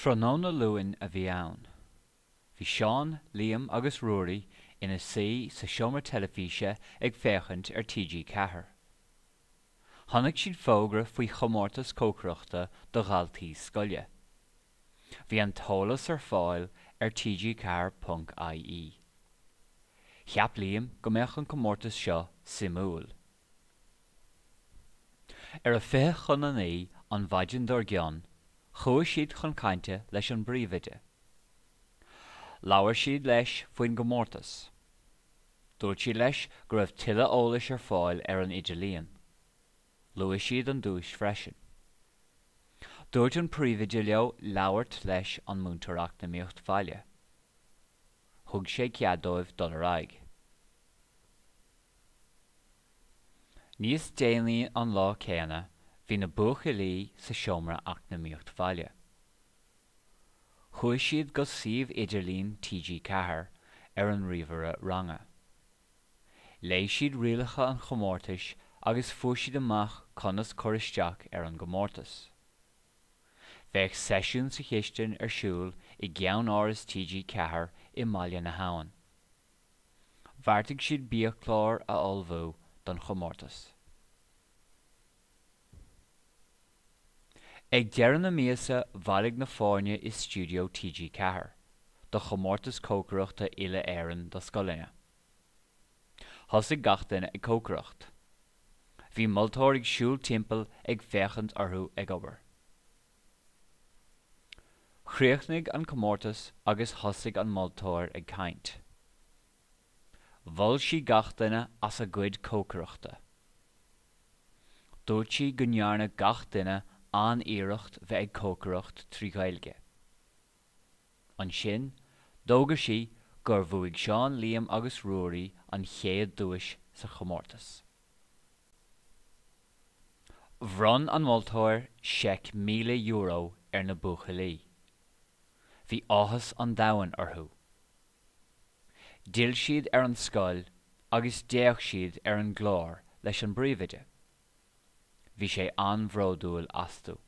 Tráthnóna luain a bhí ann. Bhí Seán, Liam agus Ruairí ina saoi sa seomra teilifíse ag féachant ar TG4. Tháinig siad fógra faoi Comórtas Cócaireachta do ghaltaí scoile. Bhí an tabhlas ar fáil ar TG4.ie. Cheap Liam go mbeadh an Comórtas seo simúil. Ar a fithe chun an é an bhaidim dár gcionn, chuaigh siad chun cainte leis an bpríomhaide. Labhair siad leis faoin Comórtas. Dúirt siad leis go raibh tuilleadh eolais ar fáil ar an idirlíon. Luaigh siad an dúis freisin. Dúirt an príomhaide leo labhairt leis an múntóireacht na míocht fáile. Thug sé ceaddóibh dul ar aghaidh. Níos déanaí an lá céanna hí na buachaillí sa seomra ach na míocht fáile. Chuaigh siad go suíomh idirlín TG4 ar an ríomhara ranga. Léigh siad rialacha an Comórtas agus fuair siad amach conas choristeach ar an Comórtas. Bheadh seisiún sa chéistin ar siúl i gceann áras TG4 i mbaile na habhain. Bharrtaigh siad bíodh clár a olbhú don Comórtas. Ag deireadh na míosa bhailligh na fáinne i stúdio TG4, do Comórtas Cócaireachta Uile Éireann do Scoileanna. Thosaigh gach duine ag cócaireacht. Bhí moltóir ag siúl timpeall ag féachant orthu ag obair. Chríochnaigh an Comórtas agus thosaigh an moltóir ag caint. Bhol sí gach duine as a gcuid cócaireachta. Dúirt sí go ndearna gach duine an-iarracht bheith ag cócaireacht trí ghaeilge. An sin, dógadh sí gur bhuaigh Seán, Liam agus Ruairí an chéad dúis sa Comórtas. Bhronn an moltóir €6,000 ar na buachaillí. Bhí áthas an domhain orthu. D'fhill siad ar an scoil agus déach siad ar an glór leis an bpríomhaide. Bhí sé an-bhródúil astú.